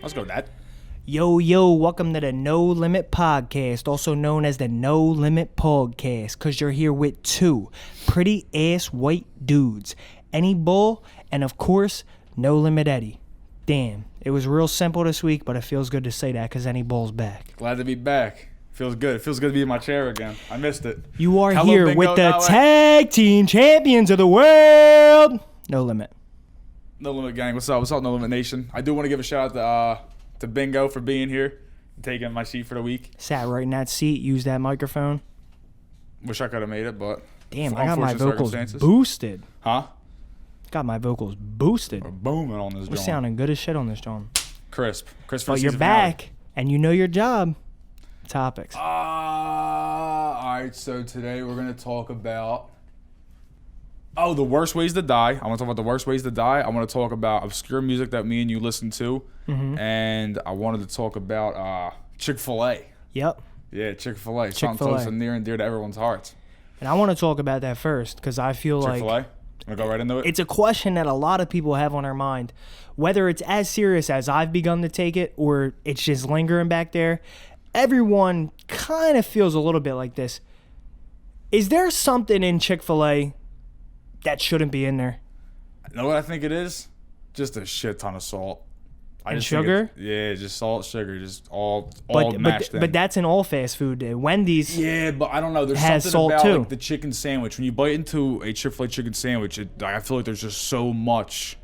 Let's go with that. Yo, welcome to the No Limit Podcast, also known as the No Limit Podcast, because you're here with two pretty-ass white dudes, Any Bull, and of course, No Limit Eddie. Damn, it was real simple this week, but it feels good to say that because Any Bull's back. Glad to be back. Feels good. It feels good to be in my chair again. I missed it. You are here Bingo, with the tag team champions of the world, No Limit. No Limit gang, what's up? What's up, No Limit Nation? I do want to give a shout out to Bingo for being here and taking my seat for the week. Sat right in that seat, used that microphone. Wish I could have made it, but damn, I got my vocals boosted. Huh? Got my vocals boosted. We're booming on this. We're sounding good as shit on this, John. Crisp. But you're back, and you know your job. Topics. All right, so today we're going to talk about the worst ways to die. I want to talk about the worst ways to die. I want to talk about obscure music that me and you listen to. Mm-hmm. And I wanted to talk about Chic-Fil-A. Yep. Yeah, Chick-Fil-A. Something close and near and dear to everyone's hearts. And I want to talk about that first because I feel Chick-Fil-A? like... I'm going to go right into it? It's a question that a lot of people have on their mind. Whether it's as serious as I've begun to take it or it's just lingering back there, everyone kind of feels a little bit like this. Is there something in Chick-Fil-A that shouldn't be in there? You know what I think it is? Just a shit ton of salt. And sugar? Yeah, just salt, sugar, just all mashed in. But that's in all fast food. Wendy's yeah, but I don't know. There's has something about too. Like the chicken sandwich. When you bite into a Chick-fil-A chicken sandwich, I feel like there's just so much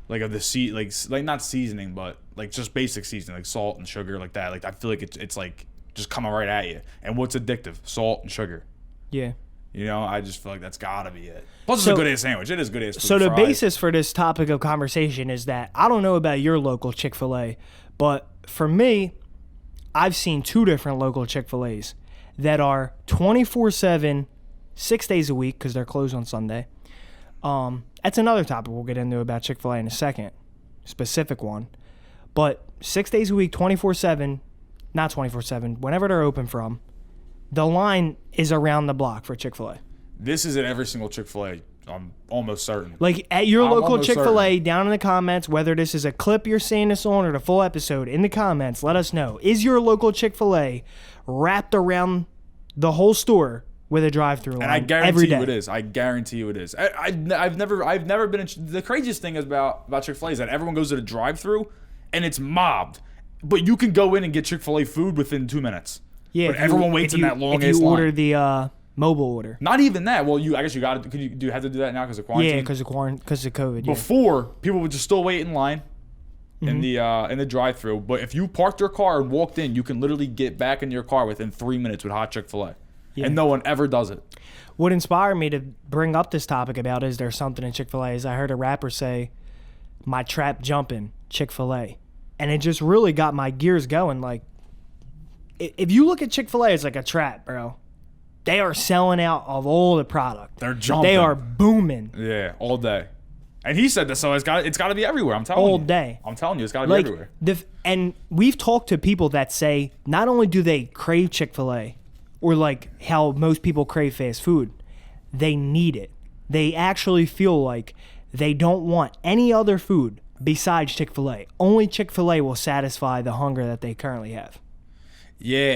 like of the like not seasoning, but like just basic seasoning, like salt and sugar, like that. Like I feel like it's like just coming right at you. And what's addictive? Salt and sugar. Yeah. You know, I just feel like that's gotta be it. Plus, it's a good ass sandwich. It is good ass food. So the basis for this topic of conversation is that I don't know about your local Chick-fil-A, but for me, I've seen two different local Chick-fil-A's that are 24/7, 6 days a week because they're closed on Sunday. That's another topic we'll get into about Chick-fil-A in a second, specific one. But 6 days a week, 24/7, not 24/7, whenever they're open from. The line is around the block for Chick-fil-A. This is at every single Chick-fil-A. I'm almost certain. Like at your local Chick-fil-A, down in the comments, whether this is a clip you're seeing this on or the full episode, in the comments, let us know. Is your local Chick-fil-A wrapped around the whole store with a drive-through line? And I guarantee you it is. I guarantee you it is. I've never been. The craziest thing about Chick-fil-A is that everyone goes to the drive-through and it's mobbed, but you can go in and get Chick-fil-A food within 2 minutes. Yeah, but everyone waits in that long ass line. If you order the mobile order. Not even that. Well, I guess you got to. Do you have to do that now because of quarantine? Yeah, because of COVID. Before, people would just still wait in line in the drive-thru. But if you parked your car and walked in, you can literally get back in your car within 3 minutes with hot Chick-fil-A. Yeah. And no one ever does it. What inspired me to bring up this topic about is there something in Chick-fil-A is I heard a rapper say, "My trap jumping, Chick-fil-A." And it just really got my gears going. Like, if you look at Chick-fil-A, it's like a trap, bro. They are selling out of all the product. They're jumping. They are booming. Yeah, all day. And he said that, so it's got to be everywhere. I'm telling you. All day. I'm telling you, it's got to be everywhere. And we've talked to people that say not only do they crave Chick-fil-A or like how most people crave fast food, they need it. They actually feel like they don't want any other food besides Chick-fil-A. Only Chick-fil-A will satisfy the hunger that they currently have. Yeah,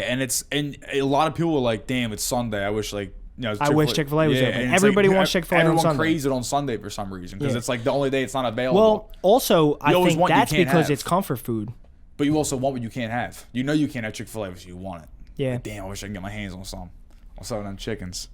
and a lot of people are like, "Damn, it's Sunday. I wish I wish Chick-fil-A was open." Everybody wants Chick-fil-A on Sunday. Everyone craves it on Sunday for some reason because it's like the only day it's not available. Well, also I think that's because it's comfort food. But you also want what you can't have. You know you can't have Chick-fil-A, but you want it. Yeah. Like, damn, I wish I could get my hands on some of them chickens.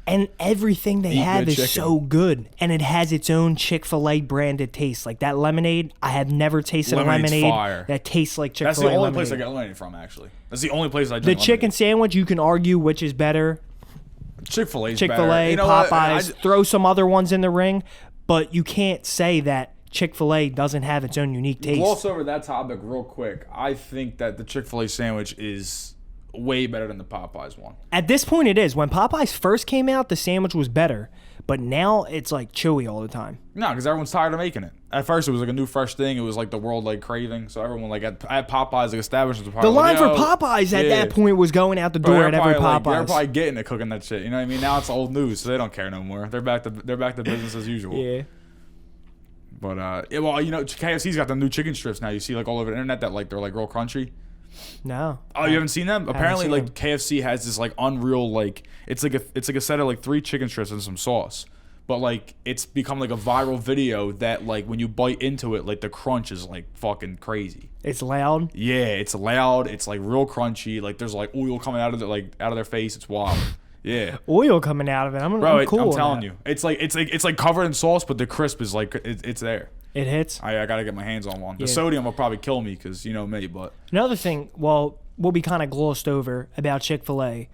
And everything they have is so good. And it has its own Chick-fil-A branded taste. Like that lemonade, I have never tasted a lemonade that tastes like Chick-fil-A. That's the only lemonade. place I get lemonade from, actually. That's the only place I drink The lemonade. chicken sandwich, you can argue which is better. Chick-fil-A's Chick-fil-A, better. You know Popeyes, throw some other ones in the ring. But you can't say that Chick-fil-A doesn't have its own unique taste. Gloss over that topic real quick. I think that the Chick-fil-A sandwich is way better than the Popeyes one. At this point, it is. When Popeyes first came out, the sandwich was better. But now it's like chewy all the time. No, because everyone's tired of making it. At first, it was like a new, fresh thing. It was like the world like craving. So everyone like at Popeyes, like establishments. The line for Popeyes at that point was going out the door at every Popeyes. They're probably getting it, cooking that shit. You know what I mean? Now it's old news, so they don't care no more. They're back to business as usual. Yeah. But yeah, well, KFC's got the new chicken strips now. You see like all over the internet that like they're like real crunchy. No. Oh, you haven't seen them? Apparently, seen like them. KFC has this like unreal like it's like a set of like 3 chicken strips and some sauce. But like it's become like a viral video that like when you bite into it, like the crunch is like fucking crazy. It's loud. Yeah, it's loud. It's like real crunchy. Like there's like oil coming out of their face. It's wild. Yeah. Oil coming out of it. I'm cool I'm with telling that. you, it's like covered in sauce, but the crisp is like it's there. It hits. I gotta get my hands on one. The Yeah. sodium will probably kill me because you know me, but Another thing, well, will be kind of glossed over about Chick-fil-A,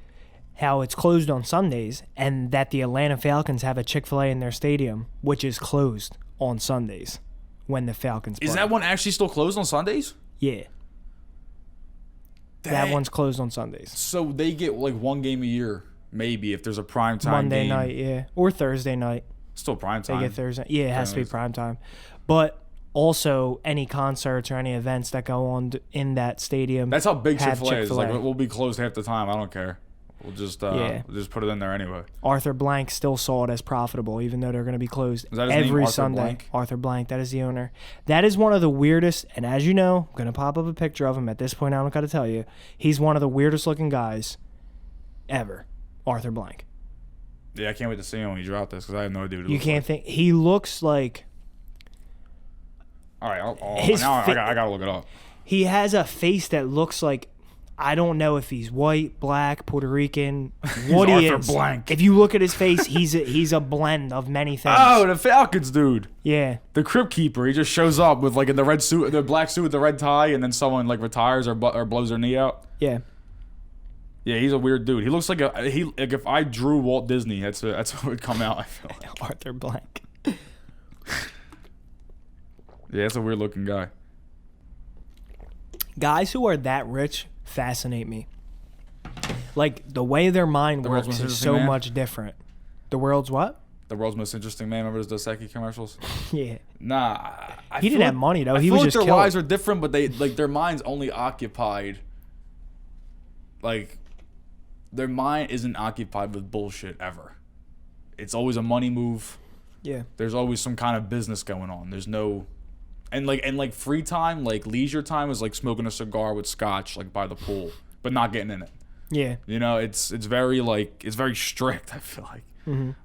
how it's closed on Sundays, and that the Atlanta Falcons have a Chick-fil-A in their stadium, which is closed on Sundays when the Falcons play. is that one actually still closed on Sundays? Yeah. That one's closed on Sundays. So they get like one game a year, maybe if there's a prime time Monday game. night, yeah. Or Thursday night. Still prime They time. get Thursday. Yeah, it has to be Anyways. prime time. But also any concerts or any events that go on in that stadium. That's how big have Chick-fil-A is. Like Chick-fil-A. we'll be closed half the time. I don't care. We'll just Yeah. we'll just put it in there anyway. Arthur Blank still saw it as profitable, even though they're going to be closed Is that his name, every Arthur Sunday. Blank? Arthur Blank, that is the owner. That is one of the weirdest, and as you know, I'm going to pop up a picture of him. At this point, I don't got to tell you. He's one of the weirdest looking guys ever. Arthur Blank. Yeah, I can't wait to see him when you drop this because I have no idea what he You looks can't think. He looks like. like. All right, His now fi- I gotta look it up. He has a face that looks like. I don't know if he's white, black, Puerto Rican, what he Arthur is. Blank. If you look at his face, he's a blend of many things. Oh, the Falcons dude. Yeah. The crypt keeper, he just shows up with like in the red suit, the black suit with the red tie, and then someone like retires or blows their knee out. Yeah. Yeah, he's a weird dude. He looks like like if I drew Walt Disney, that's what would come out. I feel like. Arthur Blank. Yeah, that's a weird looking guy. Guys who are that rich fascinate me. Like the way their mind The world's works most is interesting so man? much different. The world's what? The world's most interesting man. Remember those Dos Equis commercials? Yeah. Nah, He didn't have money though. I He feel was like just their killed. lives are different, but they like their minds only occupied. Like, their mind isn't occupied with bullshit ever. It's always a money move. Yeah. There's always some kind of business going on. There's no, and like free time, like leisure time is like smoking a cigar with scotch, like by the pool, but not getting in it. Yeah. You know, it's very like it's very strict. I feel like.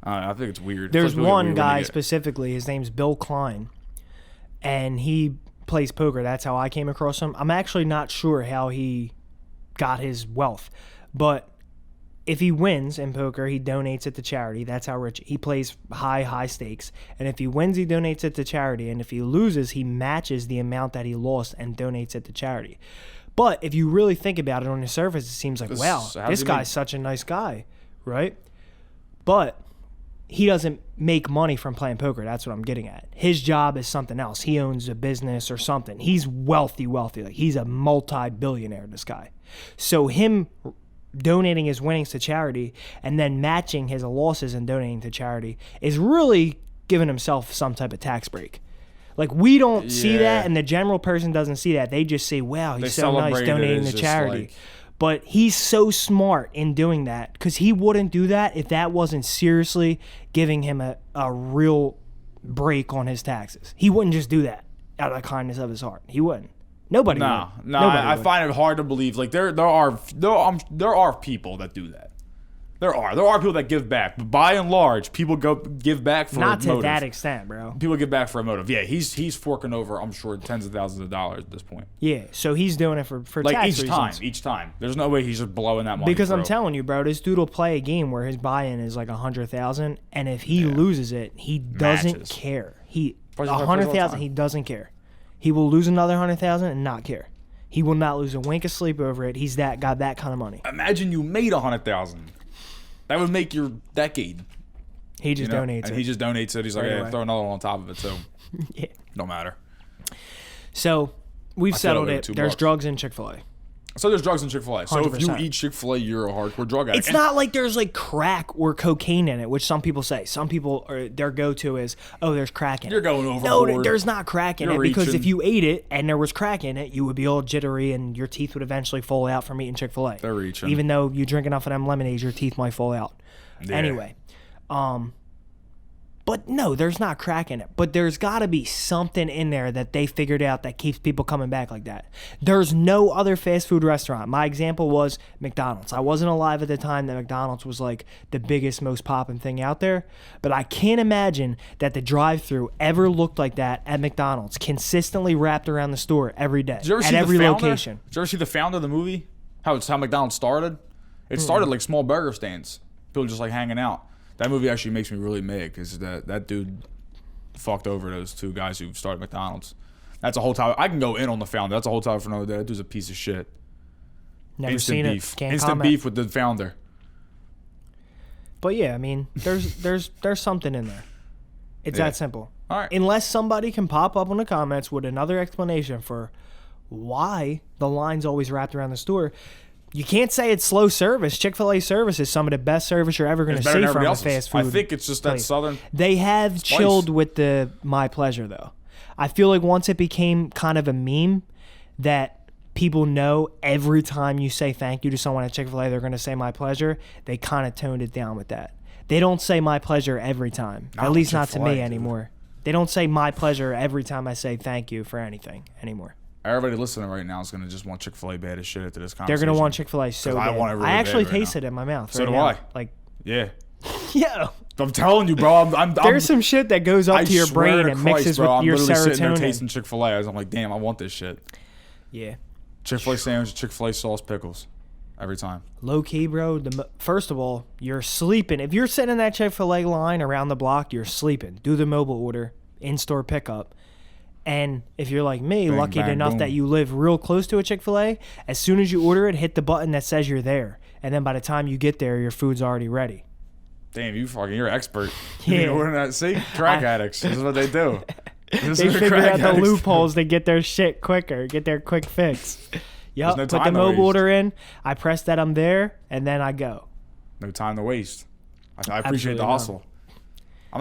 I think it's weird. There's It's really one weird when guy you get- specifically, his name's Bill Klein, and he plays poker. That's how I came across him. I'm actually not sure how he got his wealth, but if he wins in poker, he donates it to charity. That's how rich he plays. High stakes, and if he wins, he donates it to charity, and if he loses, he matches the amount that he lost and donates it to charity. But if you really think about it on the surface, it seems like, wow, how this does he guy's make- such a nice guy, right? But he doesn't make money from playing poker. That's what I'm getting at. His job is something else. He owns a business or something. He's wealthy. Like he's a multi-billionaire, this guy. So him donating his winnings to charity and then matching his losses and donating to charity is really giving himself some type of tax break. Like we don't see Yeah. that, and the general person doesn't see that. They just say, wow, They he's so nice celebrate it donating as to just charity. like- But he's so smart in doing that because he wouldn't do that if that wasn't seriously giving him a real break on his taxes. He wouldn't just do that out of the kindness of his heart. He wouldn't. Nobody would. No, Nobody I would. find it hard to believe. Like there are people that do that. There are people that give back, but by and large, people give back for Not a to motive. that extent, bro. People give back for a motive. Yeah, he's forking over, I'm sure, tens of thousands of dollars at this point. Yeah, so he's doing it for Like tax each reasons. time, each time. There's no way he's just blowing that money. Because I'm through. telling you, bro, this dude will play a game where his buy-in is like 100,000, and if he loses it, he doesn't Matches. care. He Plays all the 100,000, time. he doesn't care. He will lose another 100,000 and not care. He will not lose a wink of sleep over it. He's got that kind of money. Imagine you made 100,000. That would make your decade. He just You know? donates and it. he just donates it. He's like, Right yeah, away. throw another one on top of it too. Yeah. Don't matter. So we've settled over it. $2. There's drugs in Chick-fil-A. So there's drugs in Chick-fil-A. So if you 100%. eat Chick-fil-A, you're a hardcore drug addict. It's not like there's like crack or cocaine in it, which some people say. Some people their go-to is, oh, there's crack in You're it. going No, overboard. there's not crack in You're it because if reaching. you ate it and there was crack in it, you would be all jittery and your teeth would eventually fall out from eating Chick-fil-A. They're reaching. Even though you drink enough of them lemonades, your teeth might fall out. Yeah. Anyway, but But no, there's not crack in it. But there's got to be something in there that they figured out that keeps people coming back like that. There's no other fast food restaurant. My example was McDonald's. I wasn't alive at the time that McDonald's was like the biggest, most popping thing out there. But I can't imagine that the drive-thru ever looked like that at McDonald's, consistently wrapped around the store every day, at every location. Did you ever see the founder of the movie? How McDonald's started? It started like small burger stands. People just like hanging out. That movie actually makes me really mad because that dude fucked over those two guys who started McDonald's. That's a whole time. I can go in on the founder. That's a whole time for another day. That dude's a piece of shit. Never Instant seen beef. it. Can't Instant comment. beef with the founder. But yeah, I mean, there's something in there. It's that simple. All right. Unless somebody can pop up in the comments with another explanation for why the line's always wrapped around the store. You can't say it's slow service. Chick-fil-A service is some of the best service you're ever going to see from a fast food. I think it's just that southern. They have chilled with the My Pleasure, though. I feel like once it became kind of a meme that people know every time you say thank you to someone at Chick-fil-A, they're going to say My Pleasure, they kind of toned it down with that. They don't say My Pleasure every time, at least not to me anymore. They don't say My Pleasure every time I say thank you for anything anymore. Everybody listening right now is going to just want Chick-fil-A bad as shit after this conversation. They're going to want Chick-fil-A so bad. I want it really I actually bad right taste now. it in my mouth So right do now. I. Like, Yeah. yeah. I'm telling you, bro. There's some shit that goes up to your brain and mixes bro, with your I'm literally sitting there serotonin. tasting Chick-fil-A. I'm like, damn, I want this shit. Yeah. Chick-fil-A sandwich, Chick-fil-A sauce, pickles. Every time. Low key, bro. First of all, you're sleeping. If you're sitting in that Chick-fil-A line around the block, you're sleeping. Do the mobile order, in-store pickup. And if you're like me, Bang, lucky bang, enough boom. that you live real close to a Chick-fil-A, as soon as you order it, hit the button that says you're there. And then by the time you get there, your food's already ready. Damn, you're an expert. Yeah. You ordering that? See? Crack addicts. This is what they do. They figure out the loopholes to get their shit quicker, get their quick fix. Yup, no put the time to mobile waste. order in, I press that I'm there, and then I go. No time to waste. I appreciate Absolutely the not. hustle. I'm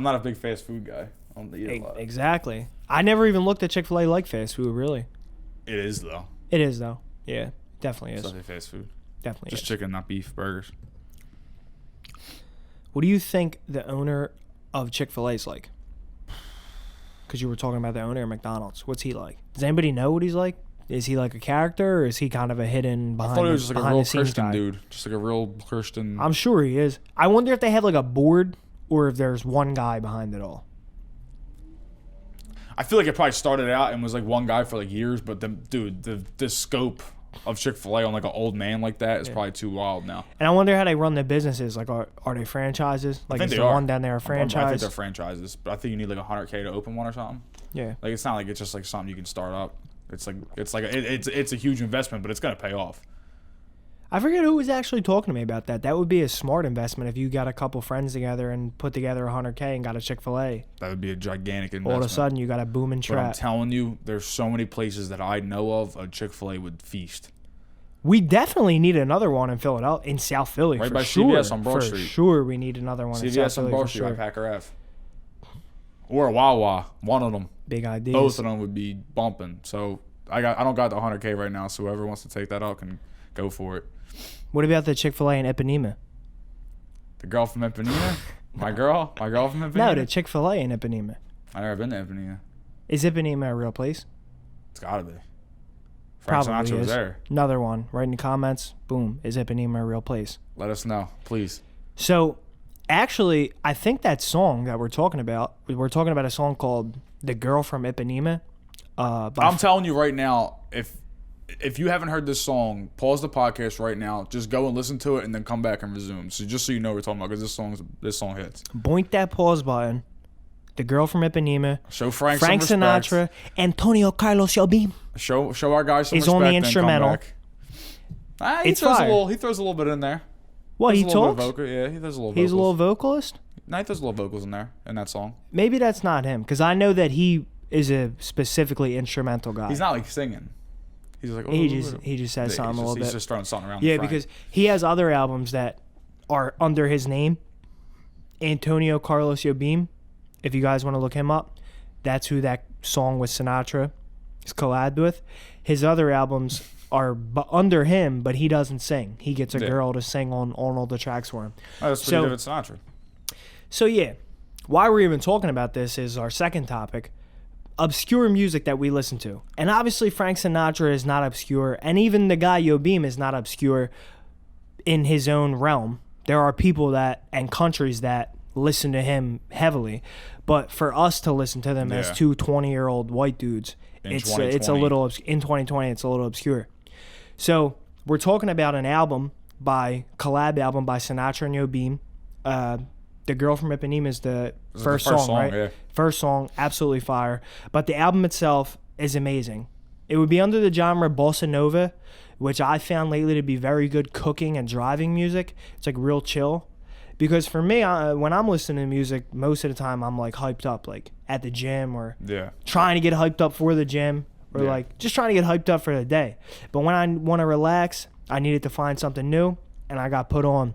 not a big fast food guy. I don't eat a lot. Exactly. I never even looked at Chick-fil-A like fast food, really. It is though. It is, though. Yeah, definitely It's is. not fast food. Definitely Just is. chicken, not beef. Burgers. What do you think the owner of Chick-fil-A is like? Because you were talking about the owner of McDonald's. What's he like? Does anybody know what he's like? Is he like a character, or is he kind of a hidden I behind thought he was just like a behind real the scenes Christian guy? dude. Just like a real Christian. I'm sure he is. I wonder if they have like a board or if there's one guy behind it all. I feel like it probably started out and was like one guy for like years, but the scope of Chick-fil-A on like an old man like that is probably too wild now. And I wonder how they run their businesses. Like, are they franchises? Like, think is they the are. one down there a I think franchise? they're franchises, but I think you need like $100K to open one or something. Yeah. Like it's not like it's just like something you can start up. It's a huge investment, but it's gonna pay off. I forget who was actually talking to me about that. That would be a smart investment if you got a couple friends together and put together $100K and got a Chick-fil-A. That would be a gigantic investment. All of a sudden, you got a booming But I'm trap. telling you, there's so many places that I know of a Chick-fil-A would feast. We definitely need another one in Philadelphia, in South Philly, Right for by sure. CVS on Broad For Street. sure, we need another one in South CVS on Philly Broad for Street by sure. Packer F. Or a Wawa, one of them. Big ideas. Both of them would be bumping. So I don't got the $100K right now. So whoever wants to take that out can go for it. What about the Chick-fil-A in Epinema? The girl from Epinema, my girl from Epinema. No, the Chick-fil-A in Epinema. I've never been to Epinema. Is Epinema a real place? It's gotta be. Frank Probably Sinatra was is. there. Another one. Right in the comments. Boom. Is Epinema a real place? Let us know, please. So, actually, I think that song that we're talking about a song called "The Girl from Ipanema." I'm telling you right now, if you haven't heard this song, pause the podcast right now. Just go and listen to it, and then come back and resume. So just so you know what we're talking about, because this song hits. Boink that pause button. The Girl from Ipanema. Show Frank some respect. Sinatra. Antonio Carlos Jobim. Show our guys some He's respect. on the then come instrumental. back. It's fire. He throws a little bit in there. What, he Throws a little bit talks? of vocal. Yeah, he throws a little. He's a vocals. little vocalist? No, he throws a little vocals in there in that song. Maybe that's not him, because I know that he is a specifically instrumental guy. He's not like singing. He's just like He just says something a little bit. He's just throwing something around. Yeah, Frank. because he has other albums that are under his name. Antonio Carlos Jobim, if you guys want to look him up, that's who that song with Sinatra is collabed with. His other albums are under him, but he doesn't sing. He gets a girl to sing on all the tracks for him. Oh, that's pretty good at Sinatra. So yeah, why we're even talking about this is our second topic, obscure music that we listen to. And obviously Frank Sinatra is not obscure, and even the guy Yo Beam is not obscure in his own realm. There are people that and countries that listen to him heavily, but for us to listen to them as two 20-year-old white dudes, it's a little in 2020 it's a little obscure. So we're talking about an collab album by Sinatra and Yo Beam. The Girl from Epinema is the first song, right? Yeah. First song, absolutely fire. But the album itself is amazing. It would be under the genre bossa nova, which I found lately to be very good cooking and driving music. It's like real chill. Because for me, when I'm listening to music, most of the time I'm like hyped up, like at the gym or trying to get hyped up for the gym or like just trying to get hyped up for the day. But when I want to relax, I needed to find something new, and I got put on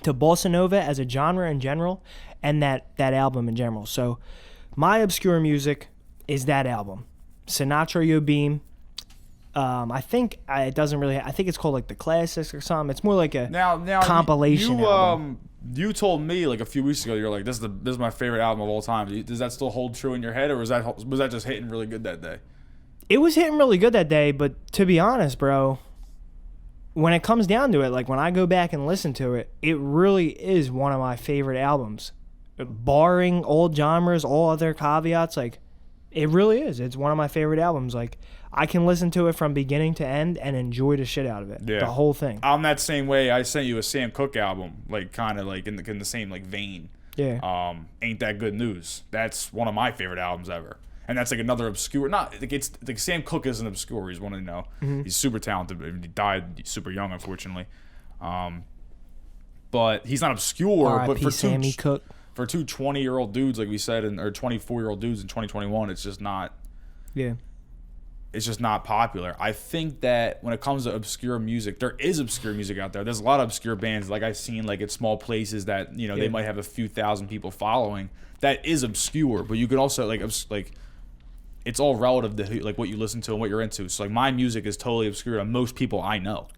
to bossa nova as a genre in general and that album in general. So my obscure music is that album. Sinatra, Yo Beam. I think it doesn't really. I think it's called like the classics or something. It's more like a compilation album. You told me like a few weeks ago, you're like, this is my favorite album of all time. Does that still hold true in your head, or was that just hitting really good that day? It was hitting really good that day, but to be honest, bro, when it comes down to it, like when I go back and listen to it, it really is one of my favorite albums. Barring all genres, all other caveats, like it really is. It's one of my favorite albums. Like I can listen to it from beginning to end and enjoy the shit out of it. Yeah. The whole thing. I'm that same way. I sent you a Sam Cooke album, like kind of like in the same like vein. Yeah. Ain't That Good News. That's one of my favorite albums ever. And that's like another obscure. Not like it's like Sam Cooke isn't obscure. He's one of he's super talented. But he died super young, unfortunately. But he's not obscure. R.I.P. But for Sammy Cooke. For two 20-year-old dudes, like we said, or 24-year-old dudes in 2021, it's just not. Yeah. It's just not popular. I think that when it comes to obscure music, there is obscure music out there. There's a lot of obscure bands, like I've seen, like in small places that they might have a few thousand people following. That is obscure, but you could also like it's all relative to like what you listen to and what you're into. So like my music is totally obscure to most people I know.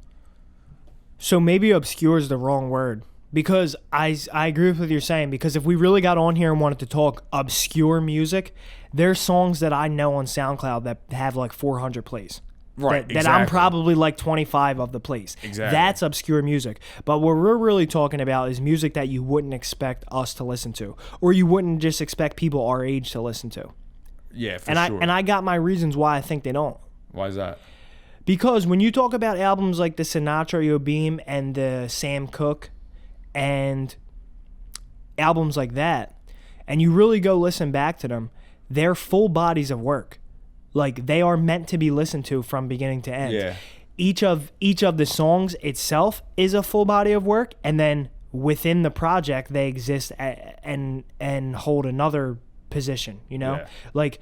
So maybe obscure is the wrong word. Because I agree with what you're saying, because if we really got on here and wanted to talk obscure music, there's songs that I know on SoundCloud that have like 400 plays. Right, that I'm probably like 25 of the plays. Exactly. That's obscure music. But what we're really talking about is music that you wouldn't expect us to listen to, or you wouldn't just expect people our age to listen to. Yeah, for sure. And I got my reasons why I think they don't. Why is that? Because when you talk about albums like the Sinatra, Yo Beam, and the Sam Cooke, and albums like that, and you really go listen back to them, they're full bodies of work. Like they are meant to be listened to from beginning to end. Yeah. Each of the songs itself is a full body of work, and then within the project they exist and hold another position. Yeah. Like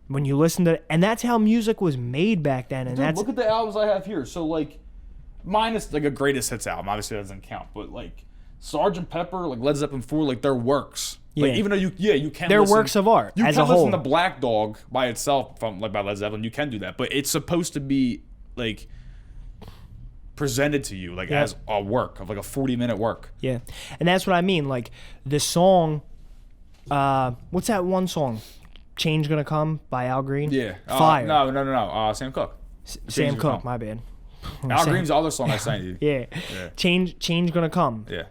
when you listen to, and that's how music was made back then. And Dude, look at the albums I have here. So like, minus like a greatest hits album, obviously that doesn't count, but like Sgt. Pepper, like Led Zeppelin 4, like they're works. Yeah. Like, even though you can they're listen, works of art you as can a whole. listen to Black Dog by itself from like by Led Zeppelin. You can do that, but it's supposed to be like presented to you like as a work of like a 40-minute work. Yeah, and that's what I mean. Like the song, what's that one song? Change Gonna Come by Al Green. Yeah, Fire. No. Sam Cooke. Sam Cooke. My bad. Al Green's the other song I sang you. Yeah. Change Gonna Come. Yeah.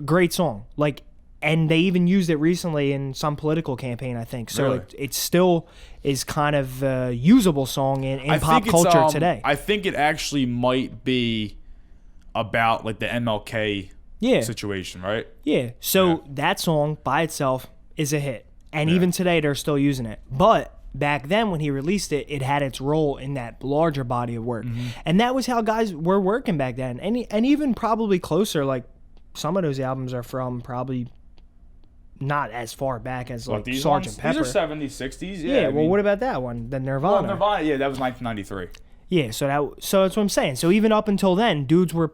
Great song. Like, and they even used it recently in some political campaign, I think. So really? it still is kind of a usable song in pop culture today. I think it actually might be about like the MLK situation, right? Yeah. So that song by itself is a hit. And even today they're still using it. But back then when he released it, it had its role in that larger body of work. Mm-hmm. And that was how guys were working back then. And even probably closer, like some of those albums are from probably not as far back as like Sgt. Pepper. These are 70s, 60s. Yeah, well, what about that one? The Nirvana. Well, Nirvana, yeah, that was 1993. Yeah, so that's what I'm saying. So even up until then, dudes were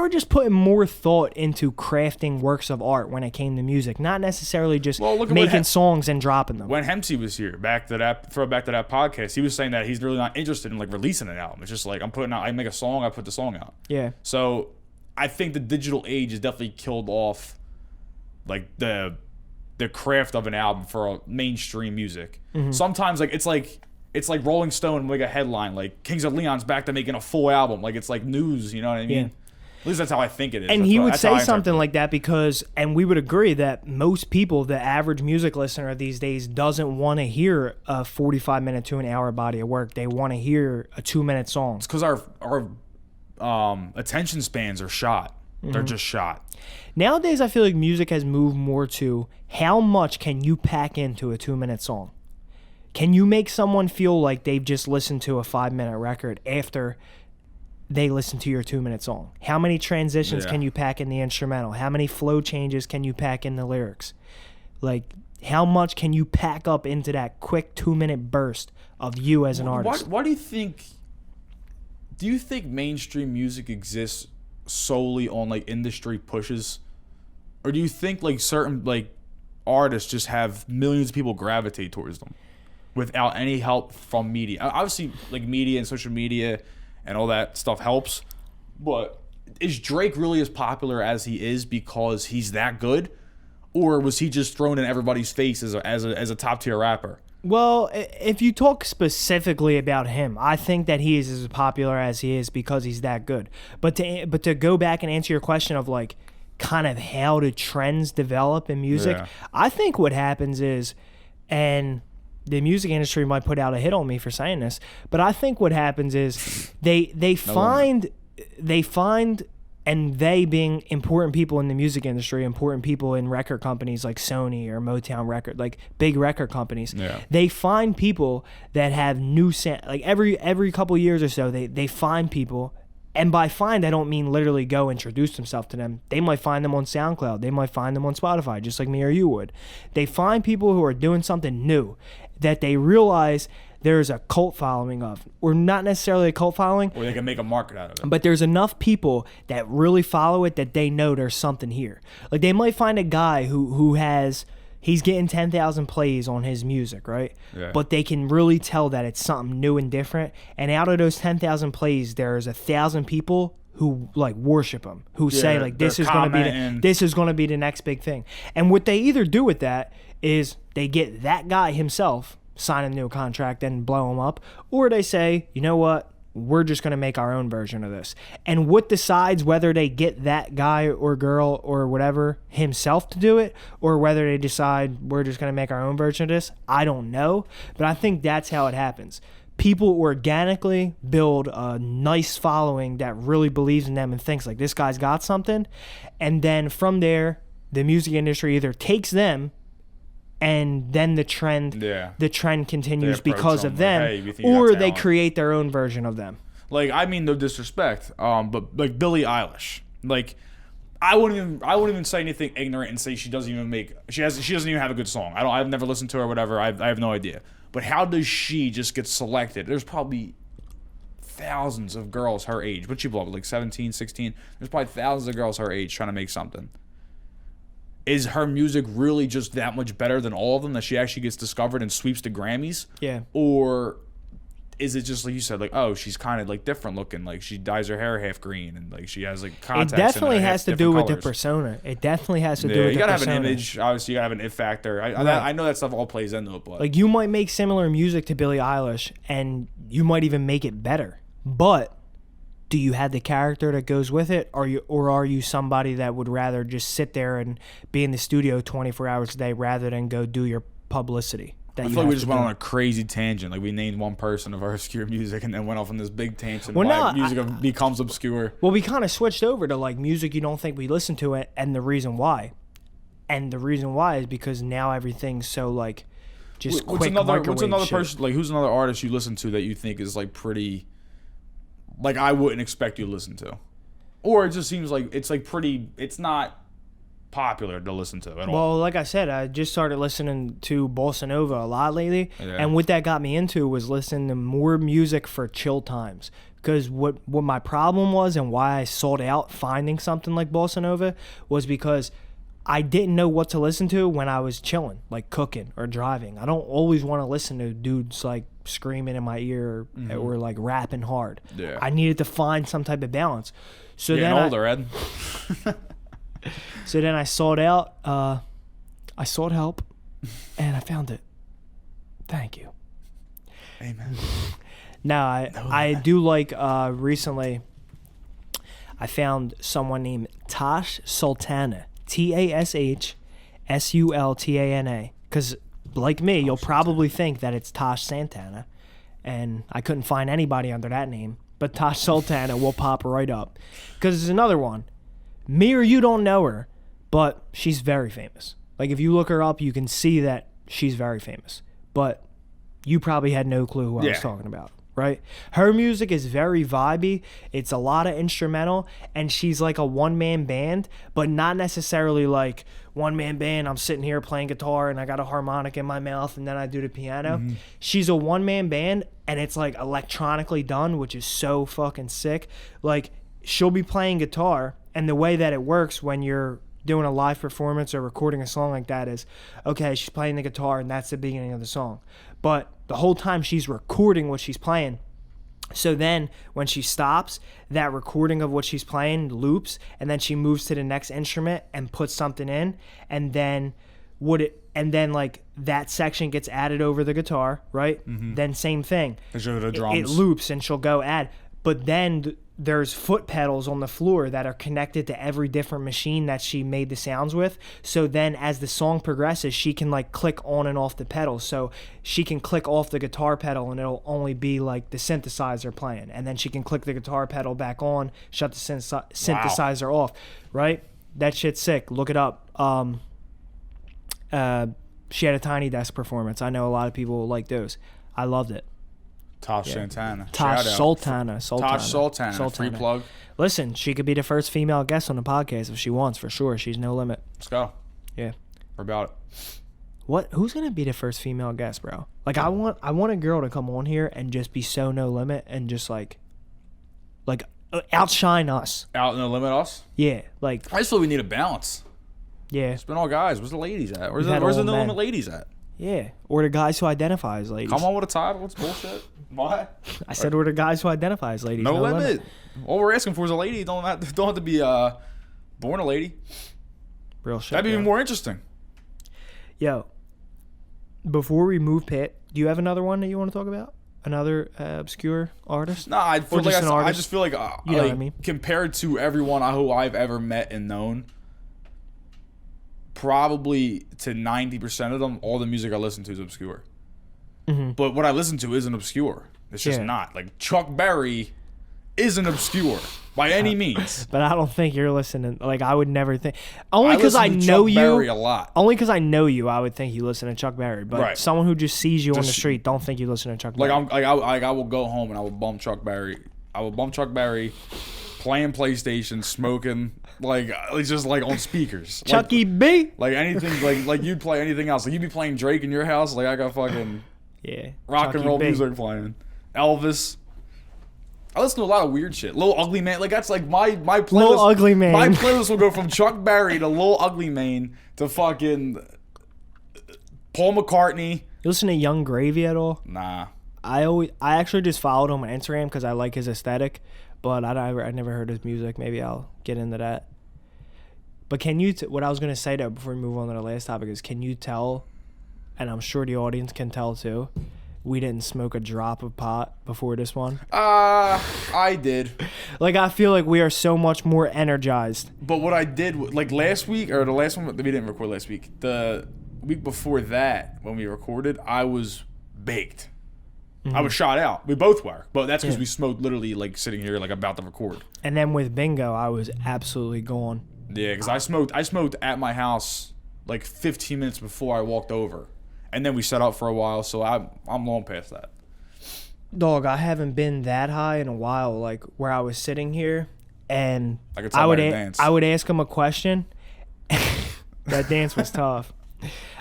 just putting more thought into crafting works of art when it came to music, not necessarily just making songs and dropping them. When Hempsey was here, throw back to that podcast, he was saying that he's really not interested in like releasing an album. It's just like I make a song, I put the song out. Yeah. So I think the digital age has definitely killed off like the the craft of an album for mainstream music. Sometimes like it's like Rolling Stone make a headline like Kings of Leon's back to making a full album, like it's like news, you know what I mean? Yeah. At least that's how I think it is. And That's he what- would that's how I say interpret something it. like that because, and we would agree that most people, the average music listener these days, doesn't want to hear a 45-minute to an hour body of work. They want to hear a 2-minute song. It's because our attention spans are shot. They're just shot. Nowadays, I feel like music has moved more to how much can you pack into a 2-minute song? Can you make someone feel like they've just listened to a 5-minute record after they listen to your 2-minute song? How many transitions Yeah. can you pack in the instrumental? How many flow changes can you pack in the lyrics? Like, how much can you pack up into that quick 2-minute burst of you as an artist? Why do you think? Do you think mainstream music exists solely on like industry pushes, or do you think like certain like artists just have millions of people gravitate towards them without any help from media? Obviously, like media and social media and all that stuff helps, but is Drake really as popular as he is because he's that good, or was he just thrown in everybody's face as a top tier rapper? Well, if you talk specifically about him, I think that he is as popular as he is because he's that good. But to go back and answer your question of like kind of how do trends develop in music, Yeah. I think what happens is, and the music industry might put out a hit on me for saying this, but I think what happens is they find, and they being important people in the music industry, important people in record companies like Sony or Motown Record, like big record companies, Yeah. they find people that have new sound. Like every couple years or so, they find people. And by find, I don't mean literally go introduce themselves to them. They might find them on SoundCloud. They might find them on Spotify, just like me or you would. They find people who are doing something new that they realize there's a cult following of, or not necessarily a cult following, Or they can make a market out of it. but there's enough people that really follow it that they know there's something here. Like they might find a guy who has, he's getting 10,000 plays on his music, right? Yeah. But they can really tell that it's something new and different. And out of those 10,000 plays, there's 1,000 people who like worship him, who say like this they're is going to be commenting. this is going to be the next big thing. And what they either do with that is they get that guy himself, sign a new contract and blow him up, or they say, you know what, we're just going to make our own version of this. And what decides whether they get that guy or girl or whatever himself to do it, or whether they decide we're just going to make our own version of this, I don't know. But I think that's how it happens. People organically build a nice following that really believes in them and thinks like this guy's got something. And then from there, the music industry either takes them, and then the trend continues They approach because them of like, them, "Hey, we think you got or they talent." create their own version of them. Like, I mean no disrespect, but like Billie Eilish, like I wouldn't even say anything ignorant and say she doesn't even have a good song. I've never listened to her or whatever. I have no idea. But how does she just get selected? There's probably thousands of girls her age. What'd she blow up, like 17, 16? There's probably thousands of girls her age trying to make something. Is her music really just that much better than all of them that she actually gets discovered and sweeps the Grammys? Yeah. Or is it just like you said, like, oh, she's kind of like different looking, like she dyes her hair half green and like she has like contacts? It definitely in her has to half do with different the colors. persona. It definitely has to do Yeah, with you the gotta persona. have an image. Obviously, you gotta have an it factor. I know that stuff all plays into it, but Like you might make similar music to Billie Eilish, and you might even make it better. But do you have the character that goes with it? Are you somebody that would rather just sit there and be in the studio 24 hours a day rather than go do your publicity? I feel like we just went on a crazy tangent. Like we named one person of our obscure music and then went off on this big tangent. Well, why no, music becomes obscure. Well, we kind of switched over to like music you don't think we listen to it, and the reason why. And the reason why is because now everything's so like just What's quick another microwave shit. person, like who's another artist you listen to that you think is like pretty, like I wouldn't expect you to listen to? Or it just seems like it's like pretty, it's not popular to listen to at all. Well, like I said, I just started listening to Bossa Nova a lot lately, Yeah. and what that got me into was listening to more music for chill times. Because what my problem was and why I sought out finding something like Bossa Nova was because I didn't know what to listen to when I was chilling, like cooking or driving. I don't always want to listen to dudes like screaming in my ear or like rapping hard. Yeah. I needed to find some type of balance. So Getting then older, Ed. So then I sought out I sought help, and I found it. Thank you. Amen. Now, I do like recently I found someone named Tash Sultana. TASHSULTANA. Because, like me, you'll probably think that it's Tosh Santana. And I couldn't find anybody under that name. But Tosh Sultana will pop right up. Because there's another one. Me or you don't know her, but she's very famous. Like, if you look her up, you can see that she's very famous. But you probably had no clue who I was talking about, right? Her music is very vibey. It's a lot of instrumental, and she's like a one-man band, but not necessarily like one-man band. I'm sitting here playing guitar, and I got a harmonic in my mouth, and then I do the piano. Mm-hmm. She's a one-man band, and it's like electronically done, which is so fucking sick. Like, she'll be playing guitar, and the way that it works when you're doing a live performance or recording a song like that is, okay, she's playing the guitar, and that's the beginning of the song. But the whole time she's recording what she's playing. So then when she stops, that recording of what she's playing loops, and then she moves to the next instrument and puts something in, and then like that section gets added over the guitar, right? Mm-hmm. Then same thing. The drums. It loops, and she'll go add. But then there's foot pedals on the floor that are connected to every different machine that she made the sounds with. So then as the song progresses, she can like click on and off the pedals. So she can click off the guitar pedal and it'll only be like the synthesizer playing. And then she can click the guitar pedal back on, shut the synthesizer off, right? That shit's sick. Look it up. She had a Tiny Desk performance. I know a lot of people like those. I loved it. Tosh Santana. Tosh Sultana. Tosh Sultana. Free plug. Listen, she could be the first female guest on the podcast if she wants, for sure. She's no limit. Let's go. Yeah. We're about it. Who's gonna be the first female guest, bro? Like, I want a girl to come on here and just be so no limit and just like outshine us. Out no limit us? Yeah. Like, I just feel we need a balance. Yeah. It's been all guys. Where's the ladies at? Where's the no limit ladies at? Yeah. Or the guys who identify as ladies. Come on with a title. What's bullshit? What? I said we're the guys who identify as ladies. No limit. All we're asking for is a lady. Don't have to be born a lady. Real shit. That'd be even more interesting. Yo, before we move, Pitt, do you have another one that you want to talk about? Another obscure artist? No, I feel like I just feel like you know what I mean? Compared to everyone who I've ever met and known, probably to 90% of them, all the music I listen to is obscure. Mm-hmm. But what I listen to isn't obscure. It's just not. Like, Chuck Berry isn't obscure by any means. But I don't think you're listening. Like, I would never think. Only because I know you. Chuck Berry a lot. Only because I know you, I would think you listen to Chuck Berry. But someone who just sees you on the street don't think you listen to Chuck Berry. I will go home and I will bump Chuck Berry. I will bump Chuck Berry, playing PlayStation, smoking, like, it's just like on speakers. Chucky B. Like anything, like you'd play anything else. Like, you'd be playing Drake in your house. Like, I got fucking rock Chucky and roll B. music playing. Elvis. I listen to a lot of weird shit. Lil Ugly Mane. Like, that's like my playlist. Lil Ugly Mane. My playlist will go from Chuck Berry to Lil Ugly Mane to fucking Paul McCartney. You listen to Young Gravy at all? Nah. I actually just followed him on Instagram because I like his aesthetic, but I never heard his music. Maybe I'll get into that. But can you? What I was gonna say though before we move on to the last topic is, can you tell? And I'm sure the audience can tell too. We didn't smoke a drop of pot before this one. I did. Like, I feel like we are so much more energized. But what I did, like last week, or the last one, we didn't record last week. The week before that, when we recorded, I was baked. Mm-hmm. I was shot out. We both were. But that's because we smoked literally, like, sitting here, like, about to record. And then with bingo, I was absolutely gone. Yeah, because I smoked at my house, like, 15 minutes before I walked over. And then we set up for a while, so I'm long past that. Dog, I haven't been that high in a while, like where I was sitting here, and I would ask him a question. That dance was tough.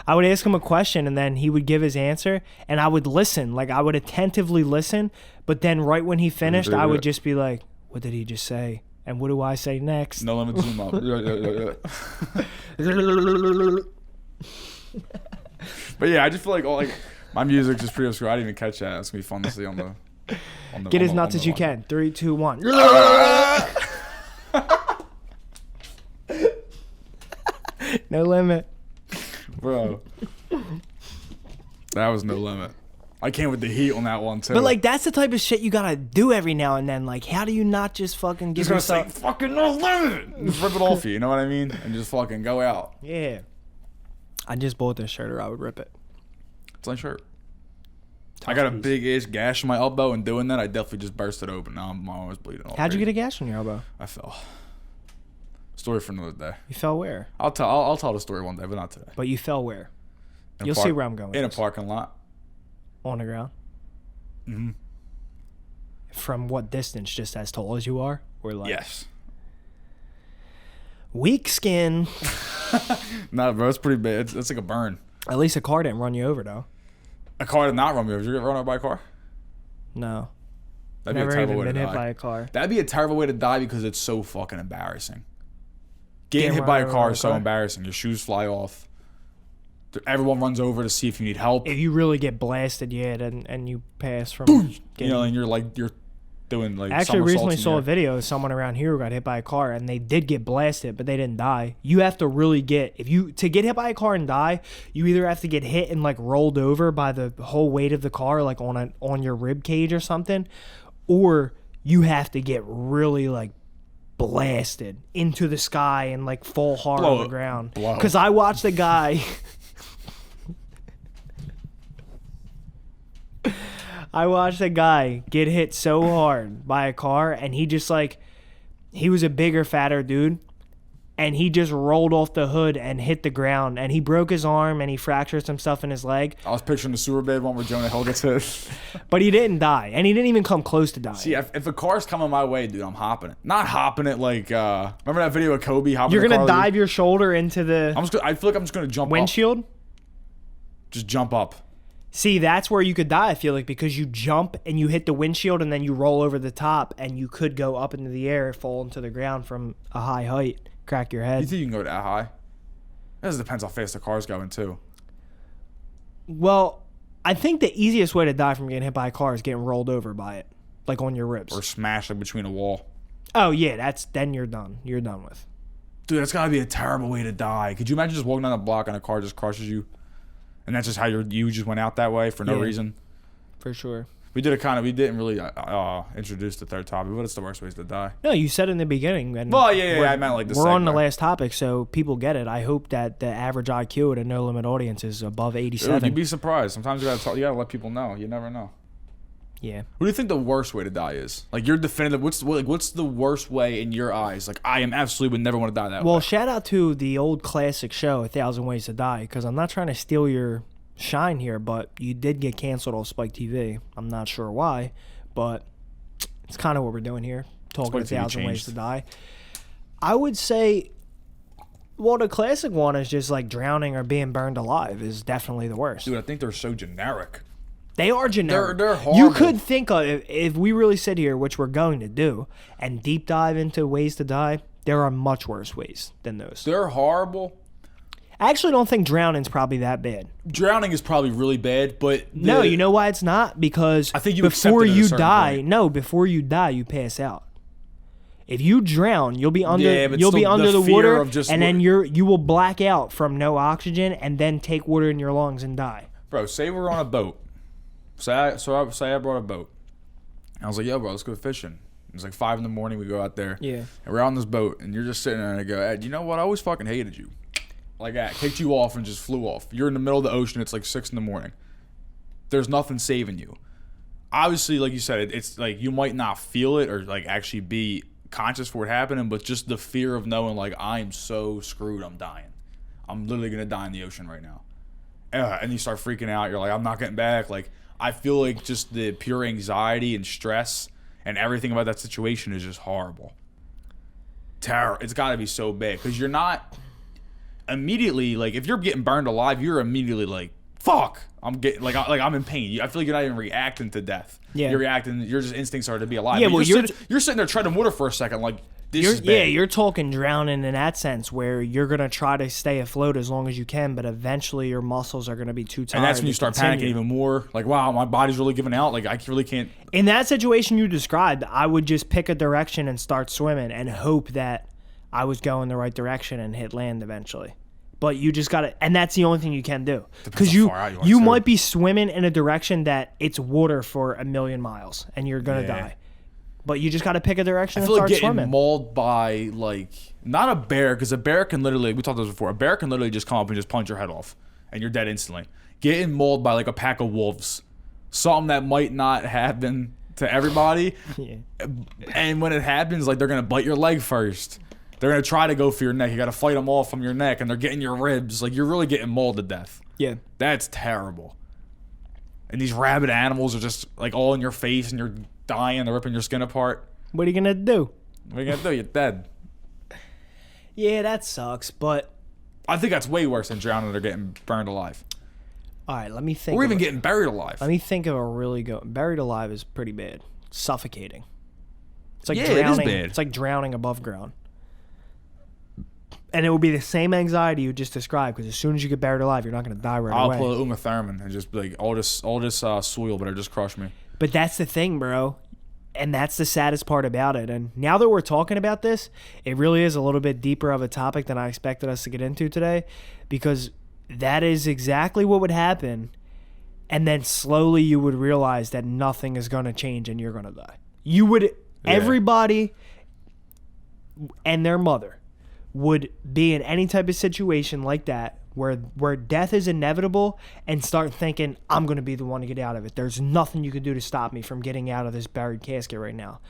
I would ask him a question, and then he would give his answer, and I would listen. Like, I would attentively listen, but then right when he finished, I would just be like, what did he just say? And what do I say next? No limit, zoom up. But yeah, I just feel like my music's just pretty obscure. I didn't even catch that. It's gonna be fun to see on the Get as nuts as you can. 3, 2, 1. No limit. Bro. That was no limit. I came with the heat on that one too. But like that's the type of shit you gotta do every now and then. Like, how do you not just fucking give just gonna yourself? say fucking no limit. Just rip it off you. You know what I mean? And just fucking go out. Yeah. I just bought this shirt, or I would rip it. It's on shirt. I got a big ass gash in my elbow, and doing that, I definitely just burst it open. Now my arm was bleeding. How'd you get a gash on your elbow? I fell. Story for another day. You fell where? I'll tell the story one day, but not today. But you fell where? In a You'll see where I'm going with In a this. parking lot. On the ground. Mm-hmm. From what distance? Just as tall as you are, or like? Yes. Weak skin. Nah, bro, it's pretty bad. It's like a burn. At least a car didn't run you over, though. A car did not run me over. Did you get run over by a car? No. That'd be Never a terrible even way to been hit die. by a car. That'd be a terrible way to die because it's so fucking embarrassing. Getting Getting hit by run a over car by is a so car? embarrassing. Your shoes fly off. Everyone runs over to see if you need help. If you really get blasted, yeah, and you pass from You getting... know, and you're doing like. I actually somersaults recently in saw the a air. video of someone around here who got hit by a car, and they did get blasted, but they didn't die. You have to really get to get hit by a car and die. You either have to get hit and like rolled over by the whole weight of the car, like on your rib cage or something, or you have to get really like blasted into the sky and like fall hard Blow on the it. ground. Blow. Because I watched a guy. I watched a guy get hit so hard by a car, and he just like, he was a bigger, fatter dude, and he just rolled off the hood and hit the ground, and he broke his arm and he fractured some stuff in his leg, I was picturing the sewer bed one where Jonah Hill gets hit. but he didn't die, and he didn't even come close to dying. See, if a car's coming my way, dude, I'm hopping it. Not hopping it like. Remember that video of Kobe hopping? You're the gonna car? dive your shoulder into the I feel like I'm just gonna jump windshield. up. Just jump up. See, that's where you could die, I feel like, because you jump and you hit the windshield and then you roll over the top, and you could go up into the air, fall into the ground from a high height, crack your You head. think you can go that high? It just depends how fast the car's going too. Well, I think the easiest way to die from getting hit by a car is getting rolled over by it, like on your ribs. Or smash like between a wall. Oh yeah, then you're done. You're done with. Dude, that's gotta be a terrible way to die. Could you imagine just walking down the block and a car just crushes you? And that's just how you just went out that way for no Yeah. reason? For sure. We didn't really introduce the third topic, but it's the worst ways to die. No, you said in the beginning. And Well, yeah, I meant like the we're on the segment. last topic, so people get it. I hope that the average IQ at a No Limit audience is above 87. Dude, you'd be surprised. Sometimes you gotta let people know. You never know. Yeah. What do you think the worst way to die is? Like your definitive. What's the worst way in your eyes? Like I am absolutely would never want to die that Well, way. shout out to the old classic show, A Thousand Ways to Die, because I'm not trying to steal your shine here, but you did get canceled off Spike TV. I'm not sure why, but it's kind of what we're doing here, talking Spike TV A Thousand Ways changed. to Die. I would say, well, the classic one is just like drowning or being burned alive is definitely the worst. Dude, I think they're so generic. They are generic. They're horrible. You could think of, if we really sit here, which we're going to do, and deep dive into ways to die, there are much worse ways than those. They're horrible. I actually don't think drowning's probably that bad. Drowning is probably really bad, but No, you know why it's not? Because I think you before accept it at a you certain die, point. before you die, you pass out. If you drown, you'll be under Yeah, but you'll be still under the the fear water, of just and then wa- you will black out from no oxygen, and then take water in your lungs and die. Bro, say we're on a boat. Say I brought a boat. And I was like, yo, bro, let's go fishing. It was like 5 in the morning. We go out there. Yeah. And we're on this boat, and you're just sitting there, and I go, Ed, you know what? I always fucking hated you. Like that. Kicked you off and just flew off. You're in the middle of the ocean. It's like 6 in the morning. There's nothing saving you. Obviously, like you said, it's like you might not feel it or like actually be conscious for it happening, but just the fear of knowing like I'm so screwed, I'm dying. I'm literally going to die in the ocean right now. And you start freaking out. You're like, I'm not getting back. Like, I feel like just the pure anxiety and stress and everything about that situation is just horrible. Terror. It's got to be so bad because you're not immediately like if you're getting burned alive, you're immediately like, fuck. I'm getting like I'm in pain. I feel like you're not even reacting to death. Yeah. You're reacting. Your just instincts are to be alive. Yeah, But well, you're sitting there treading water for a second, like this is bad. You're talking drowning in that sense, where you're gonna try to stay afloat as long as you can, but eventually your muscles are gonna be too tired. And that's when to you start continue. panicking even more. Like, wow, my body's really giving out. Like, I really can't. In that situation you described, I would just pick a direction and start swimming and hope that I was going the right direction and hit land eventually. But you just gotta, and that's the only thing you can do. Because how far out you want you to. might be swimming in a direction that it's water for 1,000,000 miles, and you're gonna die. But you just gotta pick a direction I and feel like start getting swimming. mauled by, like, not a bear, because a bear can literally, we talked about this before, a bear can literally just come up and just punch your head off, and you're dead instantly. Getting mauled by, like, a pack of wolves, something that might not happen to everybody, and when it happens, like, they're gonna bite your leg first. They're going to try to go for your neck. You got to fight them off from your neck, and they're getting your ribs. Like, you're really getting mauled to death. Yeah. That's terrible. And these rabid animals are just, like, all in your face, and you're dying. They're ripping your skin apart. What are you gonna do? What are you going to do? You're dead. Yeah, that sucks, but... I think that's way worse than drowning or getting burned alive. All right, let me think. Or even getting buried alive. Let me think of a really good... Buried alive is pretty bad. Suffocating. It's like Yeah, drowning. it is bad. It's like drowning above ground. And it would be the same anxiety you just described, because as soon as you get buried alive, you're not going to die right I'll away. pull a Uma Thurman and just be like, all this soil better just crush me. But that's the thing, bro. And that's the saddest part about it. And now that we're talking about this, it really is a little bit deeper of a topic than I expected us to get into today, because that is exactly what would happen. And then slowly you would realize that nothing is going to change and you're going to die. You would, everybody and their mother would be in any type of situation like that where death is inevitable and start thinking, I'm going to be the one to get out of it. There's nothing you can do to stop me from getting out of this buried casket right now.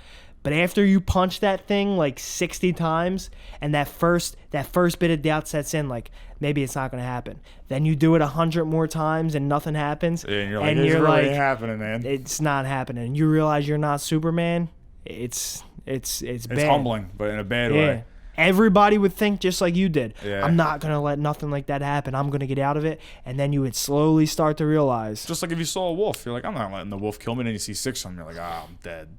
But after you punch that thing like 60 times and that first bit of doubt sets in, like, maybe it's not going to happen. Then you do it 100 more times and nothing happens. Yeah, and you're like, it's really happening, man. It's not happening. You realize you're not Superman. It's bad. It's humbling, but in a bad way. Everybody would think just like you did. Yeah. I'm not going to let nothing like that happen. I'm going to get out of it. And then you would slowly start to realize. Just like if you saw a wolf, you're like, I'm not letting the wolf kill me. And then you see 6 of them, you're like, I'm dead.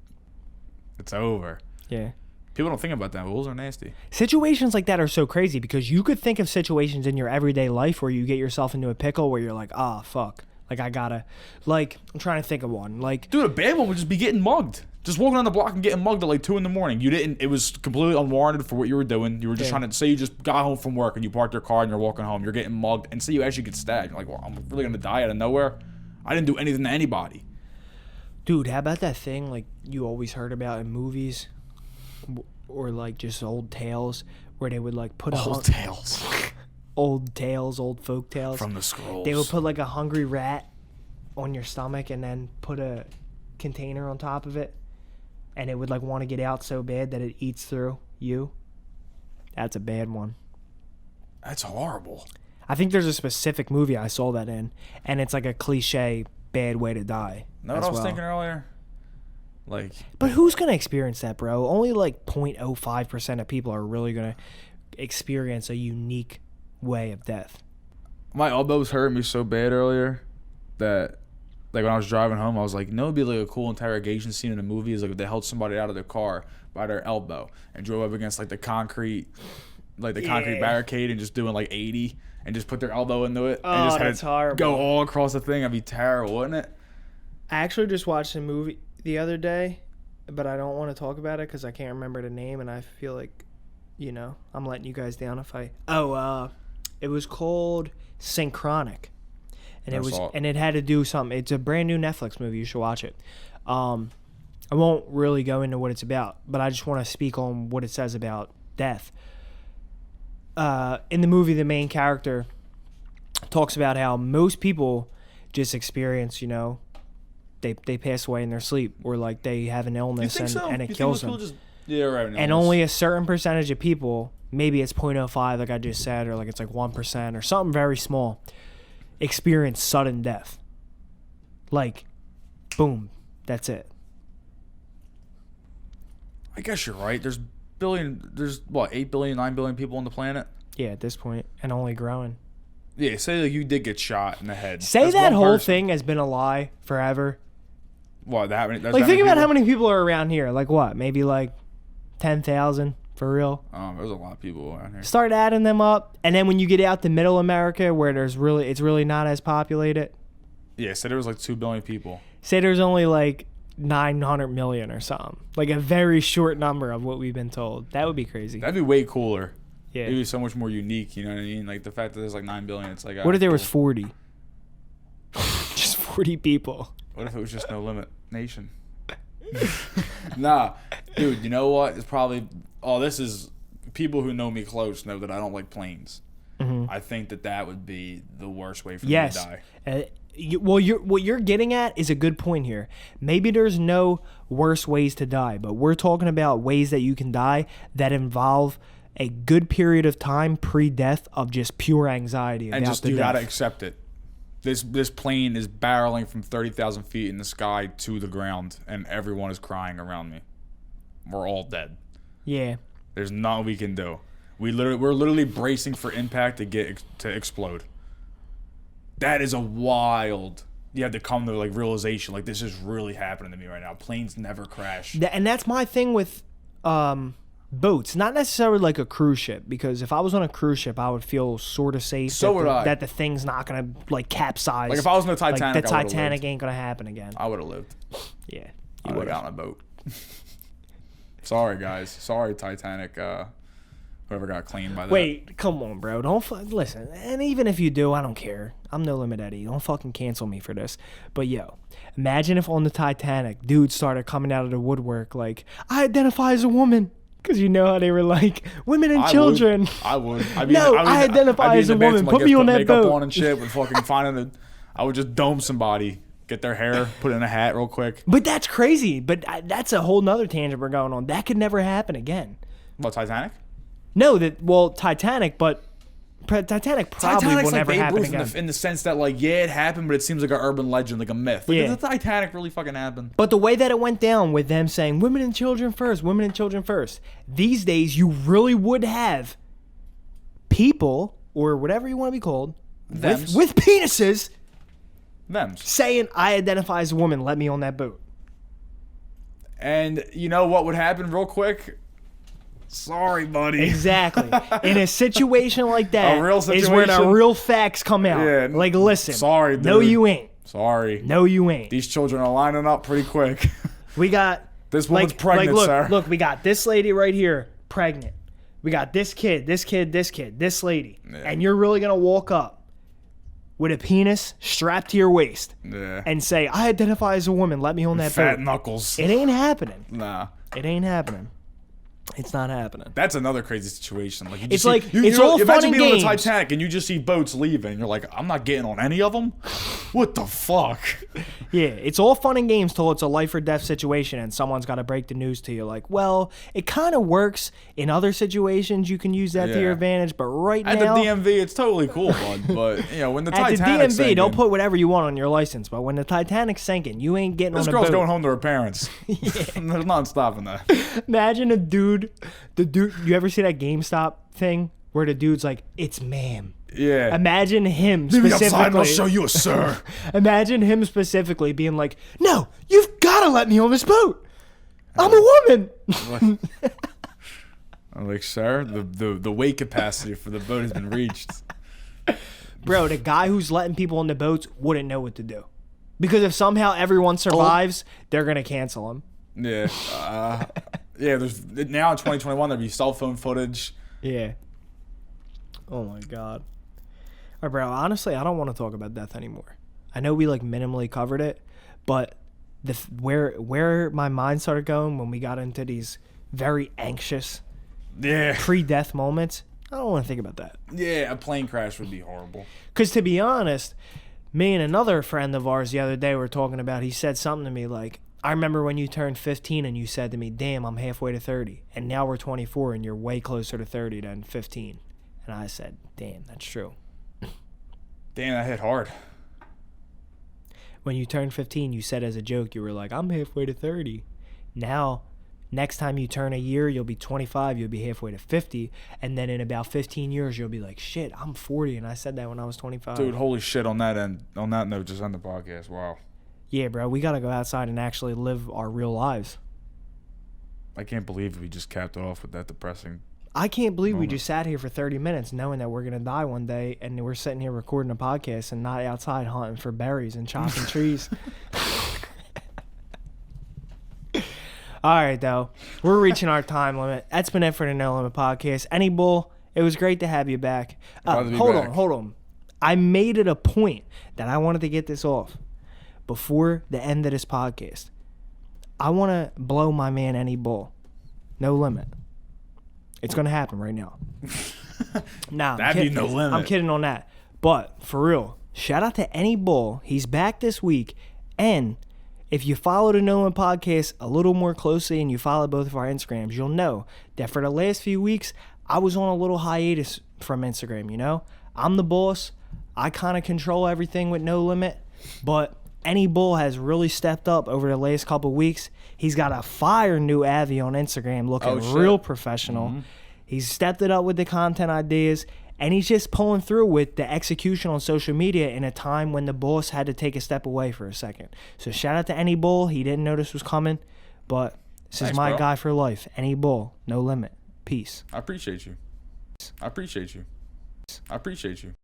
It's over. Yeah. People don't think about that. Wolves are nasty. Situations like that are so crazy because you could think of situations in your everyday life where you get yourself into a pickle where you're like, fuck. Like, I gotta, like, I'm trying to think of one. Like, dude, a bad one would just be getting mugged. Just walking on the block and getting mugged at like 2 a.m. It was completely unwarranted for what you were doing. You were just trying to, say you just got home from work and you parked your car and you're walking home. You're getting mugged and say you actually get stabbed. You're like, well, I'm really going to die out of nowhere. I didn't do anything to anybody. Dude, how about that thing like you always heard about in movies or like just old tales where they would like put old tales. Old folk tales. From the scrolls. They would put like a hungry rat on your stomach and then put a container on top of it. And it would like want to get out so bad that it eats through you. That's a bad one. That's horrible. I think there's a specific movie I saw that in, and it's like a cliche bad way to die. Know what I was thinking earlier? Like, but who's gonna experience that, bro? Only like 0.05% of people are really gonna experience a unique way of death. My elbows hurt me so bad earlier that, like, when I was driving home, I was like, it'd be like a cool interrogation scene in a movie is like if they held somebody out of their car by their elbow and drove up against like the concrete barricade and just doing like 80 and just put their elbow into it and just that's horrible. Go all across the thing. That'd be terrible, wouldn't it? I actually just watched a movie the other day, but I don't want to talk about it because I can't remember the name, and I feel like, I'm letting you guys down if I. It was called Synchronic. And it had to do something. It's a brand new Netflix movie. You should watch it. I won't really go into what it's about, but I just want to speak on what it says about death. In the movie, the main character talks about how most people just experience, they pass away in their sleep, or like they have an illness and it kills them. And only a certain percentage of people, maybe it's 0.05 like I just said, or like it's like 1% or something very small, experience sudden death. Like, boom, that's it. I guess you're right. There's 8 billion, 9 billion people on the planet? Yeah, at this point, and only growing. Yeah, say like you did get shot in the head. Say that whole thing has been a lie forever. What, that many? Like, think about how many people are around here. Like, what? Maybe like 10,000 for real? There's a lot of people around here. Start adding them up, and then when you get out to middle America where it's really not as populated. Yeah, say there was like 2 billion people. Say there's only like 900 million or something. Like a very short number of what we've been told. That would be crazy. That'd be way cooler. Yeah. It'd be so much more unique. You know what I mean? Like the fact that there's like 9 billion. It's like What if there was 40? Just 40 people. What if it was just no limit nation? Nah, dude. You know what? It's probably. Oh, this is. People who know me close know that I don't like planes. Mm-hmm. I think that would be the worst way for me to die. What you're getting at is a good point here. Maybe there's no worse ways to die, but we're talking about ways that you can die that involve a good period of time pre-death of just pure anxiety about And just the you death. gotta accept it. This plane is barreling from 30,000 feet in the sky to the ground, and everyone is crying around me. We're all dead. Yeah. There's nothing we can do. We're literally bracing for impact to explode. That is a wild. You have to come to like realization. Like this is really happening to me right now. Planes never crash. And that's my thing with boats. Not necessarily like a cruise ship, because if I was on a cruise ship, I would feel sort of safe. So would I. That the thing's not gonna like capsize. Like if I was in the Titanic, like the I would've Titanic lived. ain't gonna happen again. I would have lived. Yeah, I would have got on a boat. Sorry guys. Sorry Titanic. Whoever got claimed by that. Wait, come on, bro. Don't listen. And even if you do, I don't care. I'm No Limit Eddie. Don't fucking cancel me for this. But yo, imagine if on the Titanic, dudes started coming out of the woodwork like, I identify as a woman. Because you know how they were like, women and children. I would. I identify as a woman. Put me on that boat. On and shit with fucking finding I would just dome somebody, get their hair, put it in a hat real quick. But that's crazy. But that's a whole nother tangent we're going on. That could never happen again. What, Titanic? No, Titanic, but Titanic probably will never happen again. In the sense that, like, yeah, it happened, but it seems like an urban legend, like a myth. Like, Yeah. did the Titanic really fucking happen? But the way that it went down with them saying women and children first, these days you really would have people, or whatever you want to be called, with penises Thems. saying, I identify as a woman, let me on that boat. And you know what would happen real quick? Sorry, buddy. Exactly. In a situation like that A real is where the situation? real facts come out. Yeah. Like, listen. Sorry, dude. No, you ain't. Sorry. No, you ain't. These children are lining up pretty quick. We got... This woman's pregnant, look, sir. Look, we got this lady right here, pregnant. We got this kid, this lady. Yeah. And you're really going to walk up with a penis strapped to your waist Yeah. and say, I identify as a woman, let me on that Fat boat. knuckles. It ain't happening. Nah. It ain't happening. It's not happening. That's another crazy situation. Like you just It's like, it's all fun imagine and being games. on the Titanic and you just see boats leaving. You're like, I'm not getting on any of them. What the fuck? Yeah, it's all fun and games till it's a life or death situation and someone's got to break the news to you. Like, well, it kind of works in other situations. You can use that to your Yeah. advantage, but right At now, the DMV, it's totally cool, bud. But you know, when the at the Titanic's DMV, sinking, don't put whatever you want on your license. But when the Titanic's sinking, you ain't getting this on a girl's boat. going home to her parents. There's nothing stopping that. Imagine the dude. You ever see that GameStop thing where the dude's like, "It's ma'am." Yeah. Imagine him Leave me outside specifically. and I'll show you a sir. Imagine him specifically being like, "No, you've got to let me on this boat. I'm a woman." I'm like, sir, the weight capacity for the boat has been reached. Bro, the guy who's letting people on the boats wouldn't know what to do. Because if somehow everyone survives, they're going to cancel him. Yeah. Yeah, there's now in 2021 there'll be cell phone footage. Yeah. Oh my God. All right, bro, honestly, I don't want to talk about death anymore. I know we like minimally covered it, but where my mind started going when we got into these very anxious Yeah. pre-death moments, I don't want to think about that. Yeah, a plane crash would be horrible. Because to be honest, me and another friend of ours the other day were talking about, he said something to me like, I remember when you turned 15 and you said to me, damn, I'm halfway to 30. And now we're 24 and you're way closer to 30 than 15. And I said, damn, that's true. Damn, that hit hard. When you turned 15, you said as a joke, you were like, I'm halfway to 30. Now, next time you turn a year, you'll be 25, you'll be halfway to 50. And then in about 15 years, you'll be like, shit, I'm 40. And I said that when I was 25. Dude, holy shit on that end. On that note, just end the podcast. Wow. Yeah, bro, we got to go outside and actually live our real lives. I can't believe we just capped off with that depressing. I can't believe we moment. just sat here for 30 minutes knowing that we're going to die one day and we're sitting here recording a podcast and not outside hunting for berries and chopping trees. All right, though. We're reaching our time limit. That's been it for the No Limit Podcast. Any bull, It was great to have you back. Glad to be Hold back. on. I made it a point that I wanted to get this off before the end of this podcast. I want to blow my man Any Bull. No limit. It's going to happen right now. Nah, That'd be no limit. I'm kidding on that. But for real, shout out to Any Bull. He's back this week. And if you follow the No Limit podcast a little more closely and you follow both of our Instagrams, you'll know that for the last few weeks, I was on a little hiatus from Instagram, you know? I'm the boss. I kind of control everything with No Limit. But Any Bull has really stepped up over the last couple weeks. He's got a fire new Avi on Instagram looking real professional. Mm-hmm. He's stepped it up with the content ideas, and he's just pulling through with the execution on social media in a time when the boss had to take a step away for a second. So shout out to Any Bull. He didn't know this was coming, but this is my guy for life. Any Bull, No Limit. Peace. I appreciate you.